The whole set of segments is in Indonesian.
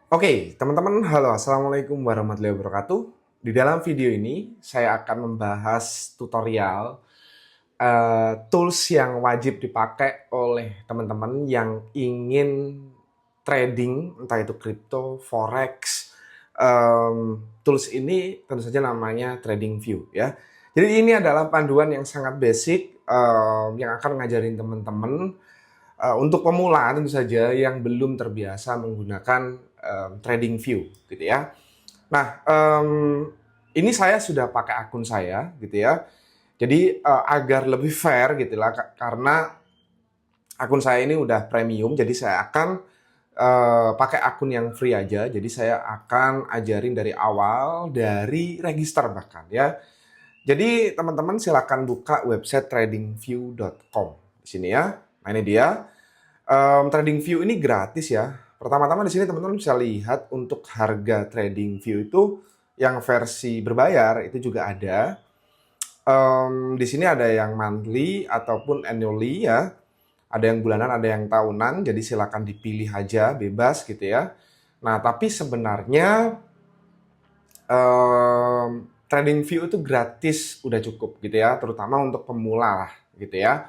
Oke, teman-teman, halo, assalamualaikum warahmatullahi wabarakatuh. Di dalam video ini, saya akan membahas tutorial tools yang wajib dipakai oleh teman-teman yang ingin trading, entah itu crypto, forex. Tools ini tentu saja namanya TradingView ya. Jadi ini adalah panduan yang sangat basic yang akan ngajarin teman-teman untuk pemula tentu saja yang belum terbiasa menggunakan TradingView gitu ya. Nah, ini saya sudah pakai akun saya gitu ya. Jadi agar lebih fair gitu lah, karena akun saya ini udah premium, jadi saya akan pakai akun yang free aja. Jadi saya akan ajarin dari awal, dari register bahkan ya. Jadi teman-teman silakan buka website tradingview.com di sini ya. Nah ini dia. TradingView ini gratis ya. Pertama-tama di sini teman-teman bisa lihat untuk harga TradingView itu yang versi berbayar itu juga ada. Di sini ada yang monthly ataupun annually ya. Ada yang bulanan, ada yang tahunan. Jadi silakan dipilih aja, bebas gitu ya. Nah, tapi sebenarnya TradingView itu gratis udah cukup gitu ya, terutama untuk pemula lah gitu ya.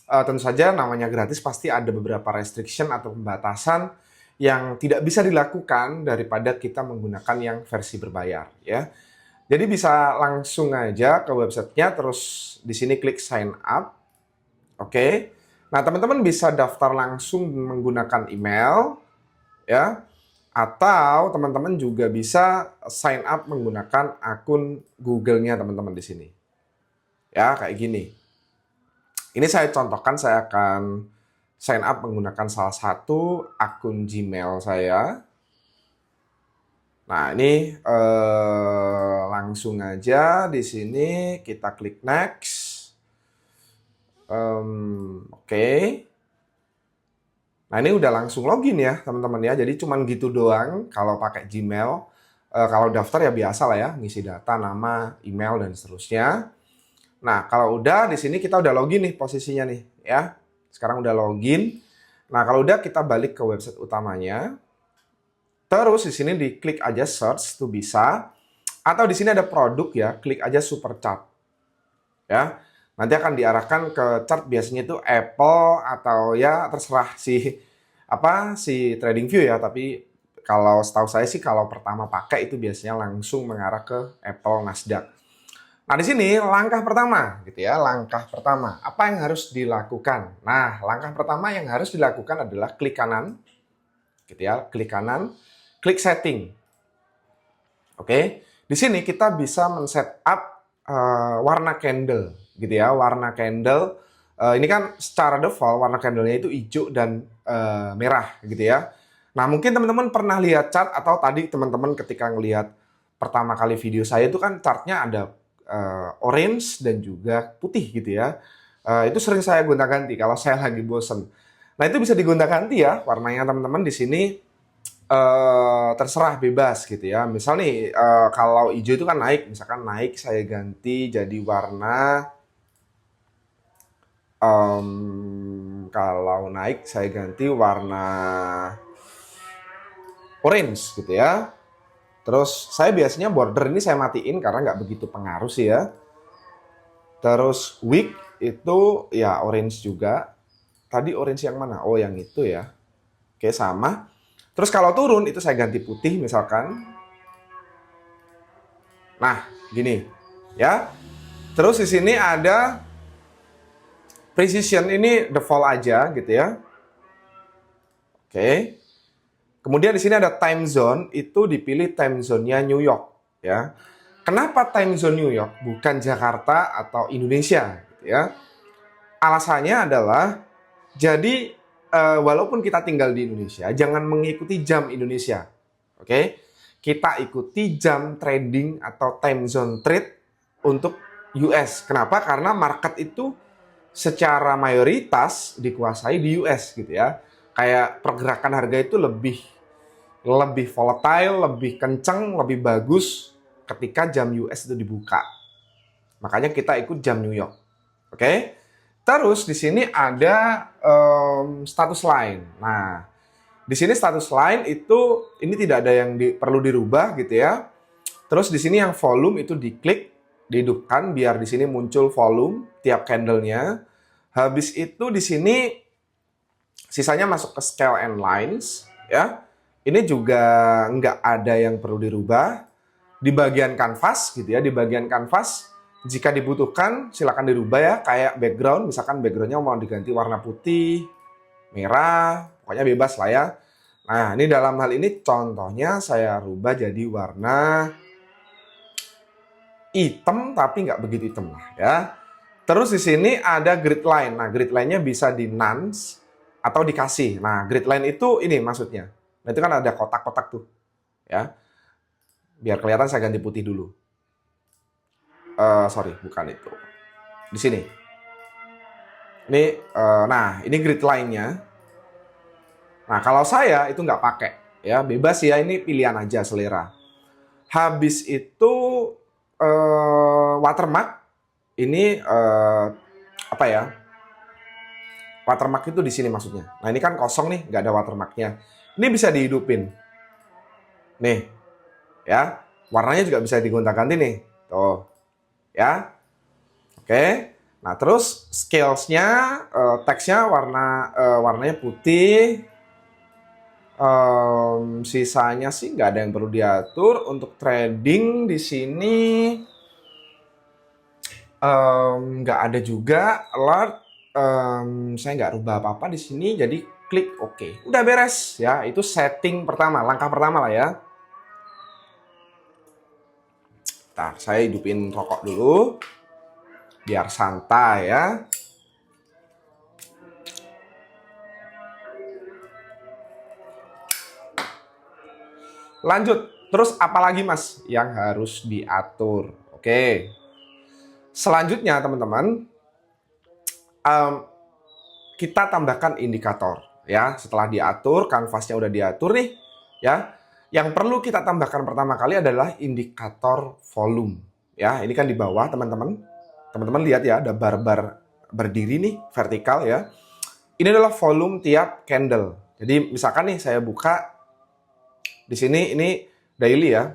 Tentu saja namanya gratis pasti ada beberapa restriction atau pembatasan yang tidak bisa dilakukan daripada kita menggunakan yang versi berbayar ya. Jadi bisa langsung aja ke websitenya, terus di sini klik sign up. Oke. Nah, teman-teman bisa daftar langsung menggunakan email ya, atau teman-teman juga bisa sign up menggunakan akun Google-nya teman-teman di sini. Ya, kayak gini. Ini saya contohkan, saya akan sign up menggunakan salah satu akun Gmail saya. Nah, ini langsung aja di sini kita klik next. Oke. Nah, ini udah langsung login ya, teman-teman ya. Jadi cuman gitu doang kalau pakai Gmail. Kalau daftar ya biasa lah ya, ngisi data, nama, email dan seterusnya. Nah, kalau udah di sini kita udah login nih posisinya nih ya. Sekarang udah login. Nah, kalau udah kita balik ke website utamanya. Terus di sini diklik aja search tuh bisa. Atau di sini ada produk ya, klik aja super chart. Ya. Nanti akan diarahkan ke chart, biasanya itu Apple atau ya terserah si TradingView ya, tapi kalau setahu saya sih kalau pertama pakai itu biasanya langsung mengarah ke Apple, Nasdaq. Nah, di sini langkah pertama gitu ya, langkah pertama. Apa yang harus dilakukan? Nah, langkah pertama yang harus dilakukan adalah klik kanan gitu ya, klik kanan, klik setting. Oke. Di sini kita bisa men-set up warna candle gitu ya, warna candle. Ini kan secara default warna candlenya itu hijau dan merah gitu ya. Nah, mungkin teman-teman pernah lihat chart, atau tadi teman-teman ketika ngelihat pertama kali video saya itu kan chartnya ada orange dan juga putih gitu ya. Itu sering saya gonta-ganti kalau saya lagi bosen. Nah, itu bisa digonta-ganti ya warnanya teman-teman di sini. Terserah, bebas gitu ya. Misal nih kalau hijau itu kan naik, misalkan naik saya ganti jadi warna kalau naik saya ganti warna orange gitu ya. Terus saya biasanya border ini saya matiin karena nggak begitu pengaruh sih ya. Terus wick itu ya orange juga. Tadi orange yang mana? Oh, yang itu ya. Oke, sama. Terus kalau turun itu saya ganti putih misalkan. Nah, gini ya. Terus di sini ada precision, ini default aja gitu ya. Oke. Kemudian di sini ada time zone, itu dipilih time zone-nya New York ya. Kenapa time zone New York bukan Jakarta atau Indonesia gitu ya? Alasannya adalah jadi walaupun kita tinggal di Indonesia, jangan mengikuti jam Indonesia. Oke? Kita ikuti jam trading atau time zone trade untuk US. Kenapa? Karena market itu secara mayoritas dikuasai di US gitu ya. Kayak pergerakan harga itu lebih volatile, lebih kencang, lebih bagus ketika jam US itu dibuka. Makanya kita ikut jam New York. Oke? Terus di sini ada status line. Nah, Di sini status line itu ini tidak ada yang perlu dirubah gitu ya. Terus di sini yang volume itu diklik, dihidupkan biar di sini muncul volume tiap candle-nya. Habis itu di sini sisanya masuk ke scale and lines ya. Ini juga nggak ada yang perlu dirubah. Di bagian kanvas gitu ya, di bagian kanvas jika dibutuhkan silakan dirubah ya, kayak background, misalkan backgroundnya mau diganti warna putih, merah, pokoknya bebas lah ya. Nah, ini dalam hal ini contohnya saya rubah jadi warna hitam tapi nggak begitu hitam lah ya. Terus di sini ada grid line. Nah, grid line-nya bisa di none atau dikasih. Nah, grid line itu ini maksudnya. Nah, itu kan ada kotak-kotak tuh ya. Biar kelihatan saya ganti putih dulu. Sorry, bukan itu. Di sini. Ini, nah ini grid line-nya. Nah kalau saya itu nggak pakai, ya bebas ya, ini pilihan aja selera. Habis itu watermark, ini apa ya? Watermark itu di sini maksudnya. Nah ini kan kosong nih, nggak ada watermarknya. Ini bisa dihidupin. Nih, ya warnanya juga bisa digonta-ganti nih, tuh. Ya, oke. Nah terus scales-nya, teksnya warnanya putih. Sisanya sih nggak ada yang perlu diatur. Untuk trading di sini nggak ada juga alert. Saya nggak rubah apa-apa di sini. Jadi klik OK. Udah beres ya. Itu setting pertama, langkah pertama lah ya. Nah, saya hidupin rokok dulu, biar santai ya. Lanjut, terus apa lagi mas yang harus diatur? Oke, selanjutnya teman-teman, kita tambahkan indikator ya. Setelah diatur, kanvasnya udah diatur nih ya. Yang perlu kita tambahkan pertama kali adalah indikator volume. Ya, ini kan di bawah teman-teman. Teman-teman lihat ya, ada bar-bar berdiri nih, vertikal ya. Ini adalah volume tiap candle. Jadi misalkan nih saya buka di sini, ini daily ya.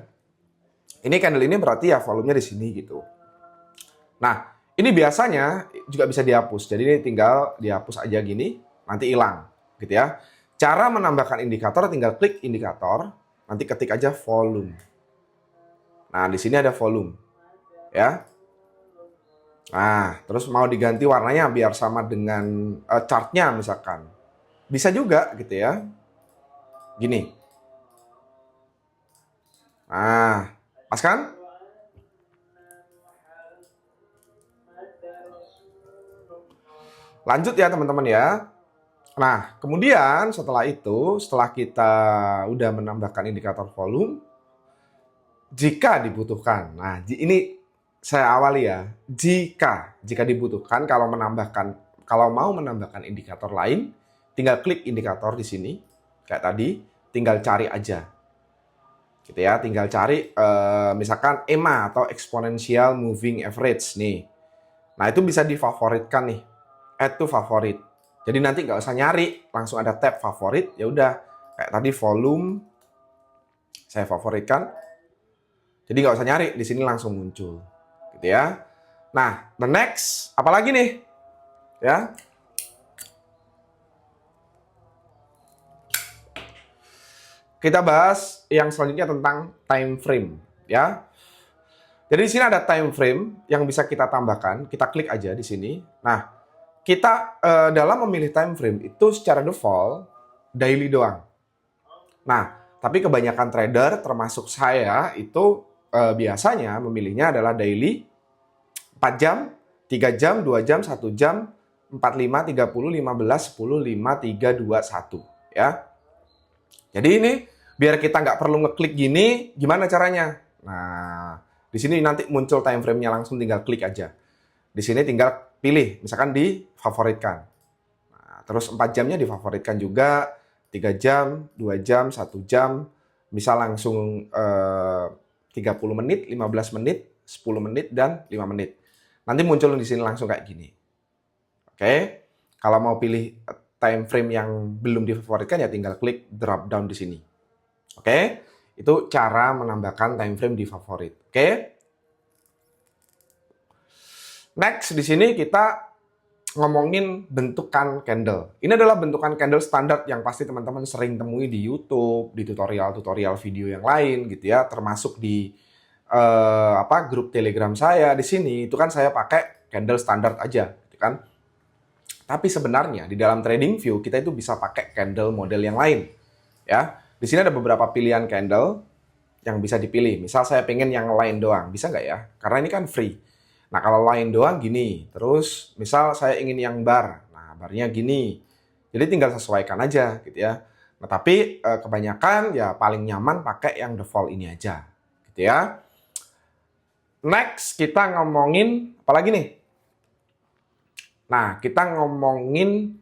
Ini candle ini berarti ya volumenya di sini gitu. Nah, ini biasanya juga bisa dihapus. Jadi ini tinggal dihapus aja gini, nanti hilang gitu ya. Cara menambahkan indikator tinggal klik indikator. Nanti ketik aja volume. Nah, di sini ada volume. Ya. Nah, terus mau diganti warnanya biar sama dengan chartnya misalkan. Bisa juga gitu ya. Gini. Nah, pas kan? Lanjut ya teman-teman ya. Nah, kemudian setelah itu, setelah kita udah menambahkan indikator volume, jika dibutuhkan. Nah, ini saya awali ya. Jika dibutuhkan, kalau mau menambahkan indikator lain, tinggal klik indikator di sini, kayak tadi, tinggal cari aja. Gitu ya, tinggal cari misalkan EMA atau Exponential Moving Average nih. Nah, itu bisa difavoritkan nih. Add to favorit. Jadi nanti nggak usah nyari, langsung ada tab favorit, ya udah kayak tadi volume saya favoritkan. Jadi nggak usah nyari, di sini langsung muncul, gitu ya. Nah, the next, apalagi nih, ya? Kita bahas yang selanjutnya tentang time frame, ya. Jadi di sini ada time frame yang bisa kita tambahkan. Kita klik aja di sini. Nah, kita dalam memilih time frame itu secara default daily doang. Nah, tapi kebanyakan trader termasuk saya itu biasanya memilihnya adalah daily 4 jam, 3 jam, 2 jam, 1 jam, 45, 30, 15, 10, 5, 3, 2, 1 ya. Jadi ini biar kita nggak perlu ngeklik gini, gimana caranya? Nah, di sini nanti muncul time frame-nya, langsung tinggal klik aja. Di sini tinggal pilih, misalkan difavoritkan. Nah, terus 4 jamnya difavoritkan juga, 3 jam, 2 jam, 1 jam, bisa langsung 30 menit, 15 menit, 10 menit, dan 5 menit. Nanti muncul di sini langsung kayak gini. Oke, kalau mau pilih time frame yang belum difavoritkan ya tinggal klik drop down di sini. Oke? Itu cara menambahkan time frame di favorit. Oke? Next, di sini kita ngomongin bentukan candle. Ini adalah bentukan candle standar yang pasti teman-teman sering temui di YouTube, di tutorial-tutorial video yang lain gitu ya, termasuk di grup Telegram saya di sini. Itu kan saya pakai candle standar aja, gitu kan. Tapi sebenarnya di dalam TradingView kita itu bisa pakai candle model yang lain, ya. Di sini ada beberapa pilihan candle yang bisa dipilih. Misal saya pengen yang line doang, bisa nggak ya? Karena ini kan free. Nah, kalau line doang gini. Terus, misal saya ingin yang bar. Nah, barnya gini. Jadi tinggal sesuaikan aja gitu ya. Nah, tapi kebanyakan ya paling nyaman pakai yang default ini aja. Gitu ya. Next, kita ngomongin apa lagi nih? Nah, kita ngomongin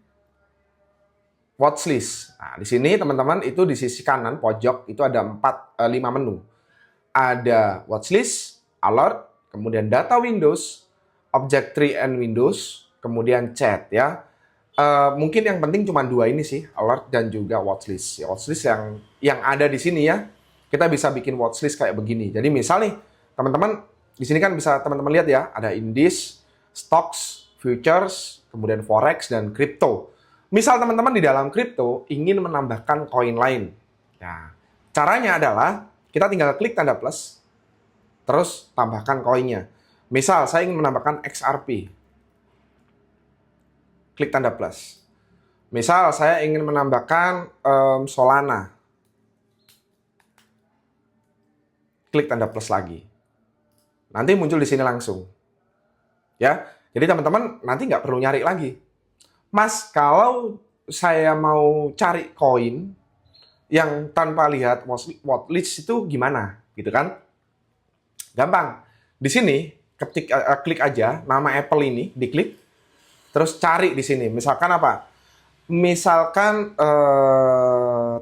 watchlist. Nah, di sini teman-teman itu di sisi kanan pojok itu ada 5 menu. Ada watchlist, alert, kemudian data Windows, object tree and Windows, kemudian chat ya. Mungkin yang penting cuma 2 ini sih, alert dan juga watchlist. Ya, watchlist yang ada di sini ya. Kita bisa bikin watchlist kayak begini. Jadi misal nih, teman-teman di sini kan bisa teman-teman lihat ya, ada indies, stocks, futures, kemudian forex dan crypto. Misal teman-teman di dalam crypto ingin menambahkan koin lain. Nah, caranya adalah kita tinggal klik tanda plus, terus tambahkan koinnya. Misal saya ingin menambahkan XRP. Klik tanda plus. Misal saya ingin menambahkan Solana. Klik tanda plus lagi. Nanti muncul di sini langsung. Ya, jadi teman-teman nanti nggak perlu nyari lagi. Mas, kalau saya mau cari koin yang tanpa lihat watchlist itu gimana? Gitu kan? Gampang. Di sini klik aja nama Apple ini, diklik, terus cari di sini. Misalkan apa? Misalkan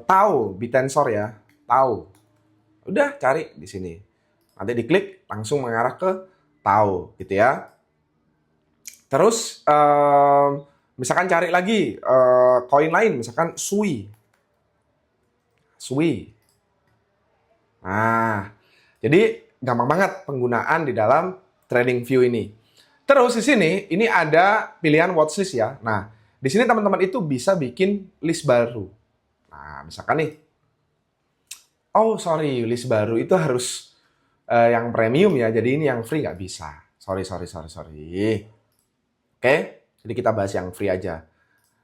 tahu Bitensor ya, tahu. Udah cari di sini. Nanti diklik langsung mengarah ke tahu, gitu ya. Terus misalkan cari lagi koin lain, misalkan Sui. Nah, jadi gampang banget penggunaan di dalam TradingView ini. Terus di sini ini ada pilihan watchlist ya. Nah, di sini teman-teman itu bisa bikin list baru. Nah, misalkan nih, oh sorry, list baru itu harus yang premium ya. Jadi ini yang free nggak bisa. Sorry. Oke, jadi kita bahas yang free aja.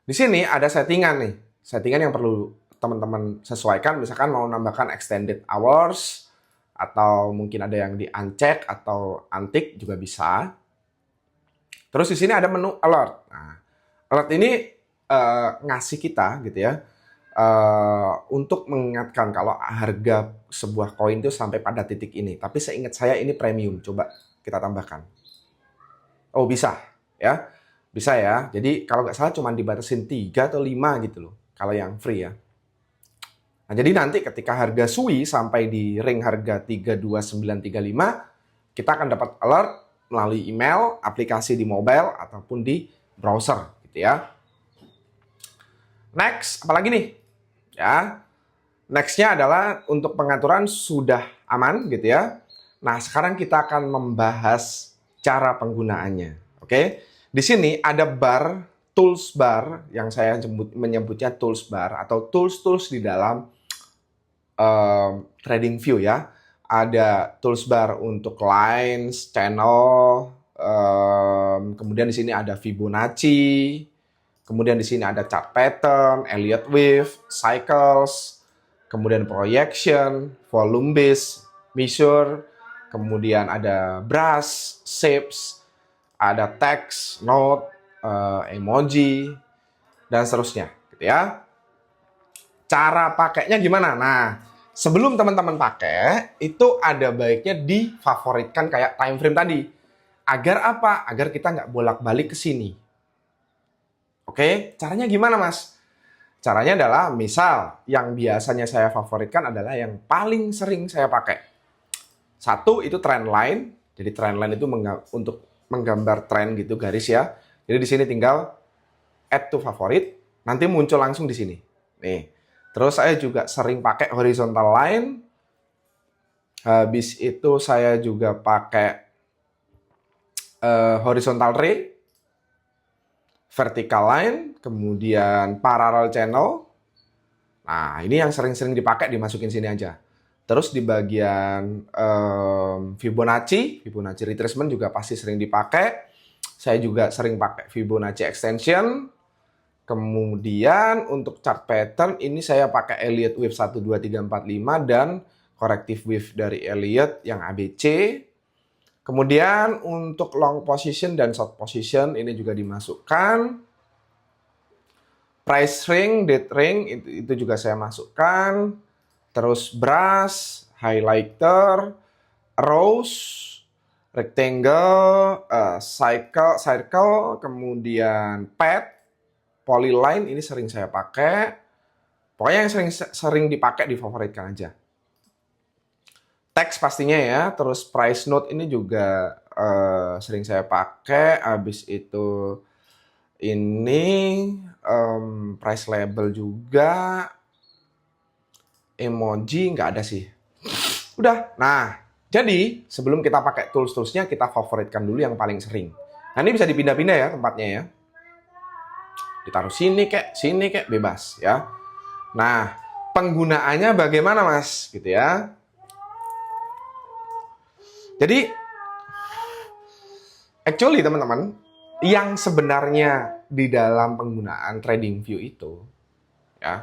Di sini ada settingan nih. Settingan yang perlu teman-teman sesuaikan. Misalkan mau nambahkan extended hours, atau mungkin ada yang di uncheck atau untick juga bisa. Terus di sini ada menu alert. Nah, alert ini ngasih kita gitu ya untuk mengingatkan kalau harga sebuah koin itu sampai pada titik ini. Tapi seingat saya ini premium. Coba kita tambahkan. Oh bisa ya, bisa ya. Jadi kalau nggak salah cuma dibatasin 3 atau 5 gitu loh. Kalau yang free ya. Nah, jadi nanti ketika harga SUI sampai di ring harga 32935, kita akan dapat alert melalui email, aplikasi di mobile, ataupun di browser. Gitu ya. Next, apalagi nih? Ya, next-nya adalah untuk pengaturan sudah aman gitu ya. Nah, sekarang kita akan membahas cara penggunaannya. Oke, di sini ada bar, tools bar, yang saya menyebutnya tools bar, atau tools-tools di dalam TradingView ya. Ada tools bar untuk lines, channel, kemudian di sini ada Fibonacci, kemudian di sini ada chart pattern, Elliott wave, cycles, kemudian projection, volume base, measure, kemudian ada brush, shapes, ada text, note, emoji, dan seterusnya, gitu ya. Cara pakainya gimana? Nah, sebelum teman-teman pakai, itu ada baiknya difavoritkan kayak time frame tadi. Agar apa? Agar kita nggak bolak-balik ke sini. Oke, caranya gimana, Mas? Caranya adalah, misal yang biasanya saya favoritkan adalah yang paling sering saya pakai. Satu, itu trend line. Jadi trend line itu untuk menggambar tren gitu, garis ya. Jadi di sini tinggal add to favorite. nanti muncul langsung di sini. Nih. Terus saya juga sering pakai horizontal line. Habis itu saya juga pakai horizontal ray, vertical line, kemudian parallel channel. Nah, ini yang sering-sering dipakai, dimasukin sini aja. Terus di bagian Fibonacci retracement juga pasti sering dipakai. Saya juga sering pakai Fibonacci extension. Kemudian untuk chart pattern ini saya pakai Elliott Wave 1, 2, 3, 4, 5 dan corrective wave dari Elliott yang ABC. Kemudian untuk long position dan short position ini juga dimasukkan. Price ring, date ring itu juga saya masukkan. Terus brush, highlighter, rose, rectangle, circle, kemudian pad, polyline ini sering saya pakai. Pokoknya yang sering dipakai difavoritkan aja. Teks pastinya ya, terus price note ini juga sering saya pakai. Habis itu ini price label juga, emoji nggak ada sih. Udah. Nah, jadi sebelum kita pakai tools-toolsnya, kita favoritkan dulu yang paling sering. Nah, ini bisa dipindah-pindah ya tempatnya ya. Ditaruh sini kek, bebas ya. Nah, penggunaannya bagaimana Mas? Gitu ya. Jadi, actually teman-teman, yang sebenarnya di dalam penggunaan TradingView itu, ya,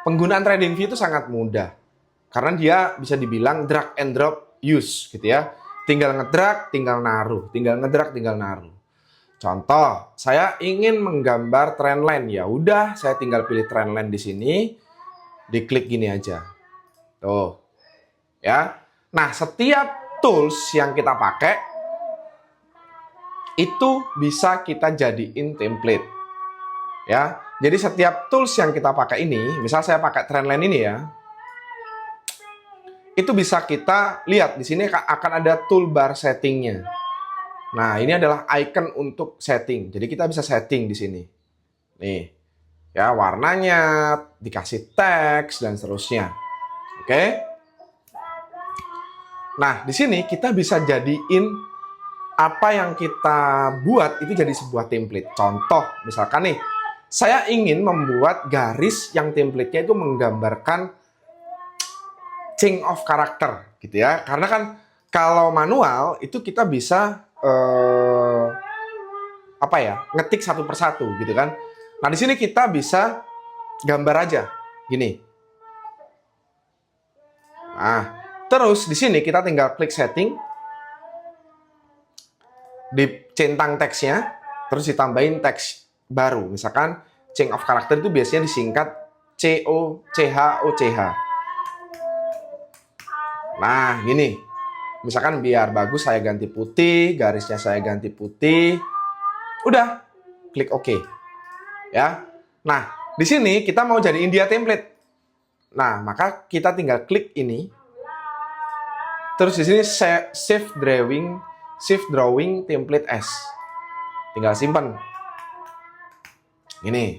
penggunaan TradingView itu sangat mudah. Karena dia bisa dibilang drag and drop use, gitu ya. Tinggal ngedrag, tinggal naruh, tinggal ngedrag, tinggal naruh. Contoh, saya ingin menggambar trendline, ya udah, saya tinggal pilih trendline di sini, diklik gini aja. Tuh, ya. Nah, setiap tools yang kita pakai itu bisa kita jadiin template. Ya. Jadi setiap tools yang kita pakai ini, misal saya pakai trendline ini ya. Itu bisa kita lihat di sini akan ada toolbar settingnya. Nah, ini adalah icon untuk setting. Jadi kita bisa setting di sini. Nih. Ya, warnanya, dikasih teks dan seterusnya. Oke? Nah, di sini kita bisa jadiin apa yang kita buat itu jadi sebuah template. Contoh, misalkan nih, saya ingin membuat garis yang template-nya itu menggambarkan chain of character, gitu ya. Karena kan kalau manual itu kita bisa ngetik satu persatu, gitu kan. Nah, di sini kita bisa gambar aja, gini. Nah. Terus di sini kita tinggal klik setting, dicentang teksnya, terus ditambahin teks baru. Misalkan chain of character itu biasanya disingkat COCH. Nah, gini. Misalkan biar bagus saya ganti putih, garisnya saya ganti putih. Udah, klik OK. Ya. Nah, di sini kita mau jadiin dia template. Nah, maka kita tinggal klik ini. Terus di sini Shift Drawing Template as. Tinggal simpan. Ini.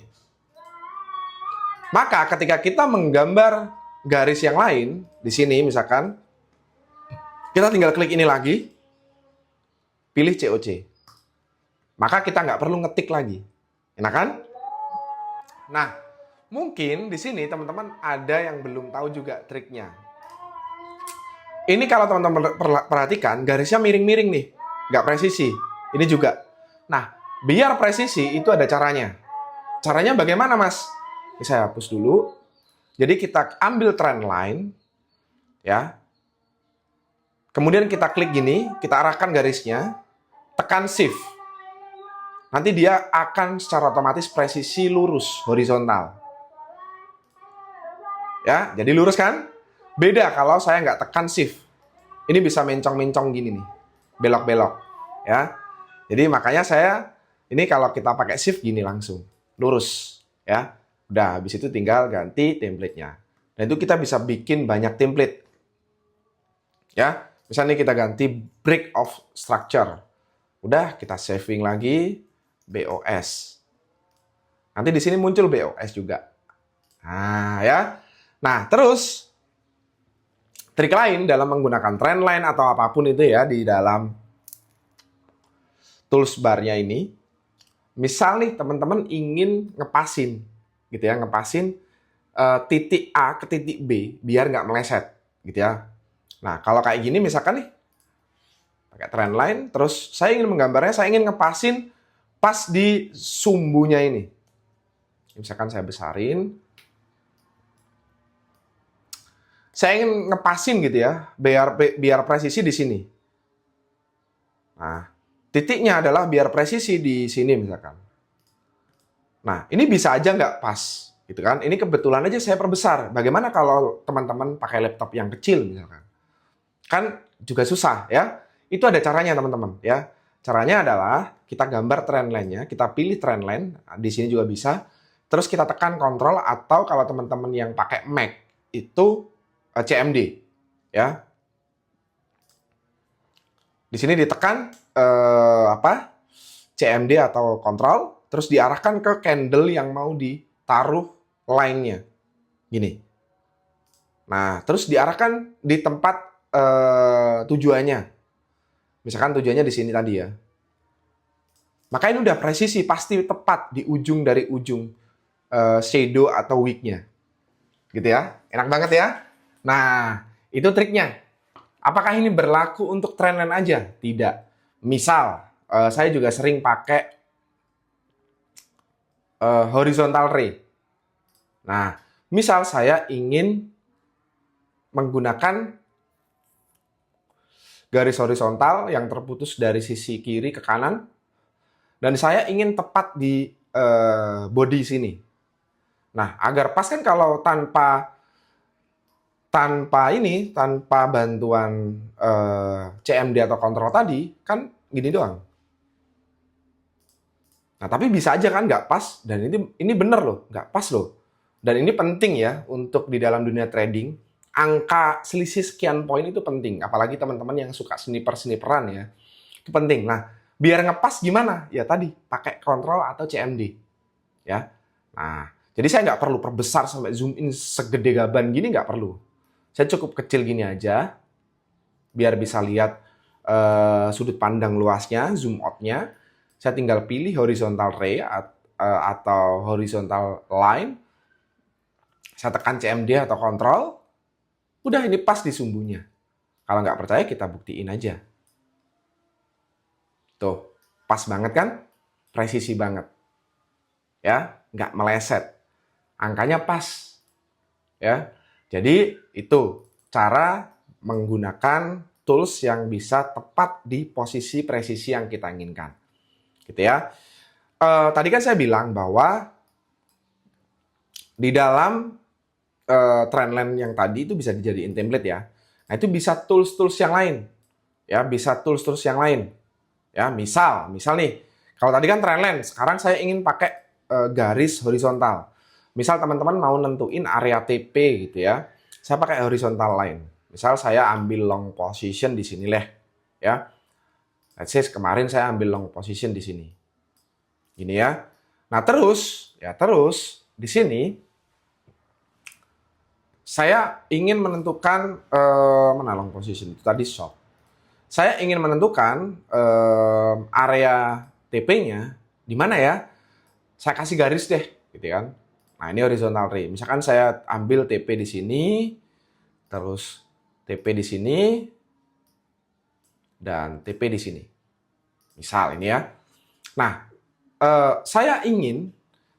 Maka ketika kita menggambar garis yang lain di sini misalkan kita tinggal klik ini lagi. Pilih COC. Maka kita nggak perlu ngetik lagi. Enak kan? Nah, mungkin di sini teman-teman ada yang belum tahu juga triknya. Ini kalau teman-teman perhatikan, garisnya miring-miring nih. Nggak presisi. Ini juga. Nah, biar presisi itu ada caranya. Caranya bagaimana, Mas? Ini saya hapus dulu. Jadi kita ambil trend line. Ya. Kemudian kita klik gini. Kita arahkan garisnya. Tekan Shift. Nanti dia akan secara otomatis presisi lurus, horizontal. Ya, jadi lurus kan? Beda kalau saya nggak tekan Shift. Ini bisa mencong-mencong gini nih. Belok-belok. Ya. Jadi makanya ini kalau kita pakai Shift gini langsung. Lurus. Ya. Udah, habis itu tinggal ganti template-nya. Dan itu kita bisa bikin banyak template. Ya. Misalnya kita ganti break of structure. Udah, kita saving lagi. BOS. Nanti di sini muncul BOS juga. Nah, ya. Nah, terus trik lain dalam menggunakan trendline atau apapun itu ya di dalam tools bar-nya ini. Misal nih teman-teman ingin ngepasin gitu ya, ngepasin titik A ke titik B biar nggak meleset gitu ya. Nah, kalau kayak gini misalkan nih pakai trendline, terus saya ingin menggambarnya, saya ingin ngepasin pas di sumbunya ini. Misalkan saya besarin, saya ingin ngepasin gitu ya, biar presisi di sini. Nah, titiknya adalah biar presisi di sini misalkan. Nah, ini bisa aja nggak pas, gitu kan? Ini kebetulan aja saya perbesar. Bagaimana kalau teman-teman pakai laptop yang kecil misalkan? Kan juga susah ya. Itu ada caranya teman-teman ya. Caranya adalah kita gambar trendline-nya, kita pilih trendline, di sini juga bisa. Terus kita tekan kontrol atau kalau teman-teman yang pakai Mac itu CMD ya. Di sini ditekan CMD atau kontrol, terus diarahkan ke candle yang mau ditaruh line-nya. Gini. Nah, terus diarahkan di tempat tujuannya. Misalkan tujuannya di sini tadi ya. Maka ini udah presisi, pasti tepat di ujung dari ujung shadow atau wig-nya. Gitu ya. Enak banget ya. Nah, itu triknya. Apakah ini berlaku untuk trendline aja? Tidak. Misal, saya juga sering pakai horizontal ray. Nah, misal saya ingin menggunakan garis horizontal yang terputus dari sisi kiri ke kanan, dan saya ingin tepat di body sini. Nah, agar pas kan kalau tanpa bantuan CMD atau kontrol tadi, kan gini doang. Nah, tapi bisa aja kan nggak pas, dan ini bener loh, nggak pas loh. Dan ini penting ya untuk di dalam dunia trading, angka selisih sekian poin itu penting, apalagi teman-teman yang suka sniper-sniperan ya. Itu penting. Nah, biar ngepas gimana? Ya tadi, pakai kontrol atau CMD. Ya. Nah, jadi saya nggak perlu perbesar sampai zoom in segede gaban gini, nggak perlu. Saya cukup kecil gini aja, biar bisa lihat sudut pandang luasnya, zoom out-nya. Saya tinggal pilih horizontal ray atau horizontal line. Saya tekan CMD atau kontrol. Udah, ini pas di sumbunya. Kalau nggak percaya, kita buktiin aja. Tuh, pas banget kan? Presisi banget. Ya, nggak meleset. Angkanya pas. Ya, jadi itu cara menggunakan tools yang bisa tepat di posisi presisi yang kita inginkan. Gitu ya. Tadi kan saya bilang bahwa di dalam trendline yang tadi itu bisa dijadiin template ya. Nah, itu bisa tools-tools yang lain. Ya, bisa tools-tools yang lain. Ya, misal nih, kalau tadi kan trendline, sekarang saya ingin pakai garis horizontal. Misal teman-teman mau nentuin area TP gitu ya. Saya pakai horizontal line. Misal saya ambil long position di sini lah, ya. Let's say kemarin saya ambil long position di sini. Gini ya. Nah, terus di sini saya ingin menentukan mana long position itu tadi short. Saya ingin menentukan area TP-nya di mana ya? Saya kasih garis deh, gitu kan. Nah, ini horizontal ray. Misalkan saya ambil TP di sini, terus TP di sini, dan TP di sini. Misal ini ya. Nah, saya ingin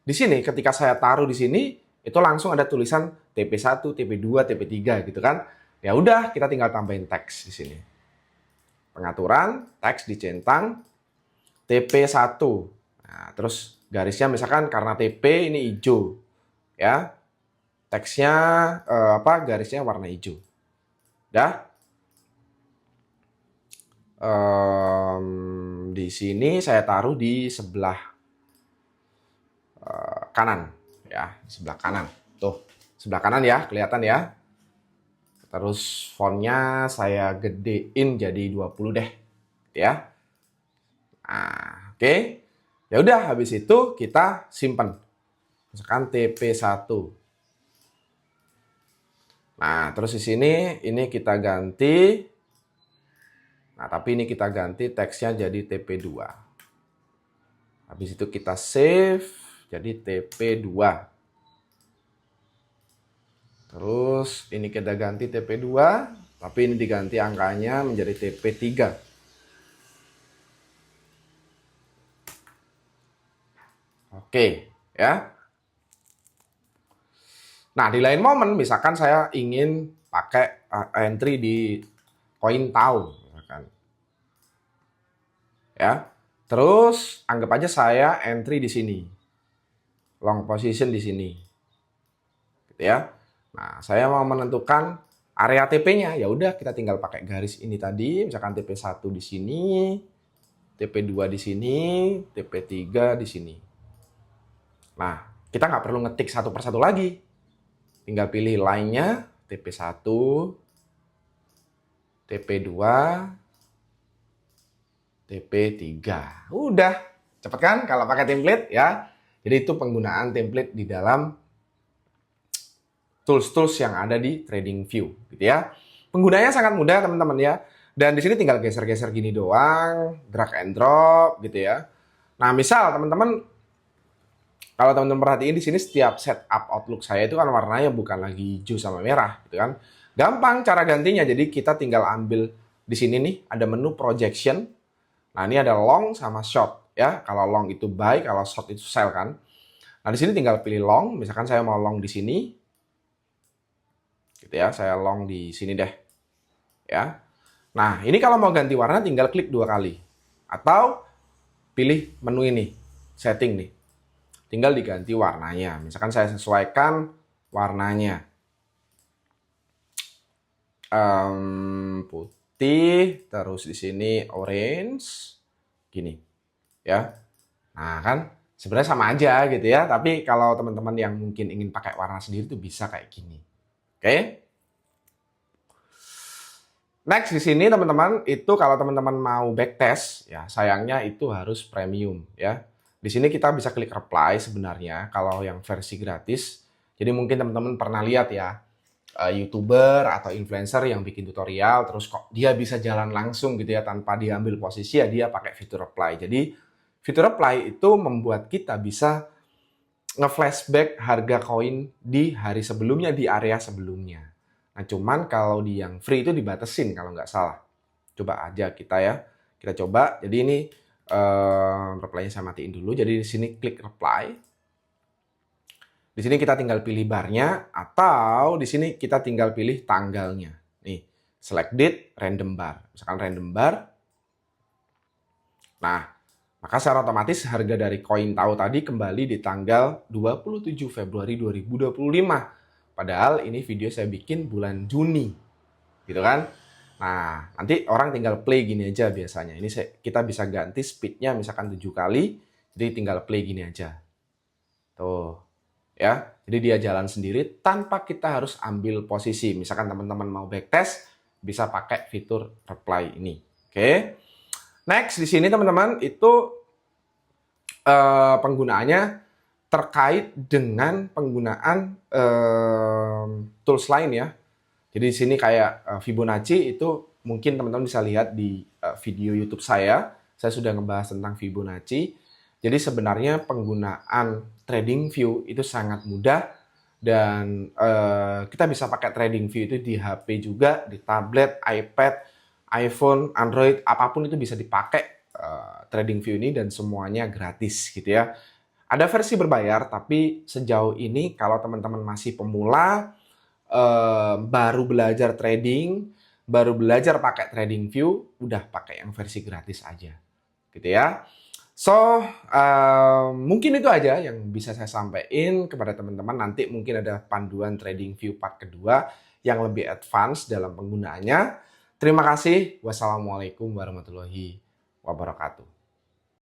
di sini ketika saya taruh di sini itu langsung ada tulisan TP1, TP2, TP3 gitu kan. Ya udah, kita tinggal tambahin teks di sini. Pengaturan, teks dicentang TP1. Nah, terus garisnya misalkan karena TP ini hijau. Ya. Teksnya garisnya warna hijau. Dah. Di sini saya taruh di sebelah kanan ya, sebelah kanan. Tuh, sebelah kanan ya, kelihatan ya. Terus fontnya saya gedein jadi 20 deh. Ya. Nah, oke. Ya udah, habis itu kita simpen. Misalkan TP1. Nah, terus di sini ini kita ganti. Nah, tapi ini kita ganti teksnya jadi TP2. Habis itu kita save jadi TP2. Terus ini kita ganti TP2, tapi ini diganti angkanya menjadi TP3. Oke, ya. Nah, di lain momen misalkan saya ingin pakai entry di koin tau misalkan. Ya. Terus anggap aja saya entry di sini. Long position di sini. Gitu ya. Nah, saya mau menentukan area TP-nya. Ya udah, kita tinggal pakai garis ini tadi, misalkan TP1 di sini, TP2 di sini, TP3 di sini. Nah, kita nggak perlu ngetik satu persatu lagi. Tinggal pilih line-nya, TP1, TP2, TP3. Udah, cepet kan kalau pakai template ya. Jadi itu penggunaan template di dalam tools-tools yang ada di TradingView gitu ya. Penggunanya sangat mudah teman-teman ya. Dan di sini tinggal geser-geser gini doang, drag and drop gitu ya. Nah, misal teman-teman kalau teman-teman perhatiin di sini setiap setup Outlook saya itu kan warnanya bukan lagi hijau sama merah gitu kan. Gampang cara gantinya. Jadi kita tinggal ambil di sini nih ada menu projection. Nah, ini ada long sama short ya. Kalau long itu buy, kalau short itu sell kan. Nah, di sini tinggal pilih long, misalkan saya mau long di sini. Gitu ya, saya long di sini deh. Ya. Nah, ini kalau mau ganti warna tinggal klik 2 kali. Atau pilih menu ini, setting nih. Tinggal diganti warnanya. Misalkan saya sesuaikan warnanya. Putih, terus di sini orange, gini. Ya. Nah, kan sebenarnya sama aja gitu ya. Tapi kalau teman-teman yang mungkin ingin pakai warna sendiri tuh bisa kayak gini. Oke? Next di sini teman-teman, itu kalau teman-teman mau backtest, ya sayangnya itu harus premium ya. Di sini kita bisa klik reply sebenarnya kalau yang versi gratis. Jadi mungkin teman-teman pernah lihat ya, YouTuber atau influencer yang bikin tutorial terus kok dia bisa jalan langsung gitu ya tanpa diambil posisi ya dia pakai fitur reply. Jadi fitur reply itu membuat kita bisa nge-flashback harga koin di hari sebelumnya, di area sebelumnya. Nah, cuman kalau di yang free itu dibatasin kalau nggak salah. Coba aja kita ya. Kita coba. Jadi ini reply-nya saya matiin dulu. Jadi di sini klik reply. Di sini kita tinggal pilih barnya atau di sini kita tinggal pilih tanggalnya. Nih, select date, random bar. Misalkan random bar. Nah, maka secara otomatis harga dari koin tau tadi kembali di tanggal 27 Februari 2025. Padahal ini video saya bikin bulan Juni. Gitu kan? Nah, nanti orang tinggal play gini aja biasanya. Ini kita bisa ganti speednya misalkan 7 kali. Jadi tinggal play gini aja. Tuh. Ya. Jadi dia jalan sendiri tanpa kita harus ambil posisi. Misalkan teman-teman mau backtest, bisa pakai fitur reply ini. Oke. Next di sini teman-teman itu penggunaannya terkait dengan penggunaan tools lain ya. Jadi di sini kayak Fibonacci itu mungkin teman-teman bisa lihat di video YouTube saya. Saya sudah ngebahas tentang Fibonacci. Jadi sebenarnya penggunaan TradingView itu sangat mudah dan kita bisa pakai TradingView itu di HP juga, di tablet, iPad, iPhone, Android, apapun itu bisa dipakai TradingView ini dan semuanya gratis gitu ya. Ada versi berbayar, tapi sejauh ini kalau teman-teman masih pemula, baru belajar trading, baru belajar pakai TradingView, udah pakai yang versi gratis aja, gitu ya. So, mungkin itu aja yang bisa saya sampaikan kepada teman-teman. Nanti mungkin ada panduan TradingView part kedua yang lebih advance dalam penggunaannya. Terima kasih. Wassalamualaikum warahmatullahi wabarakatuh.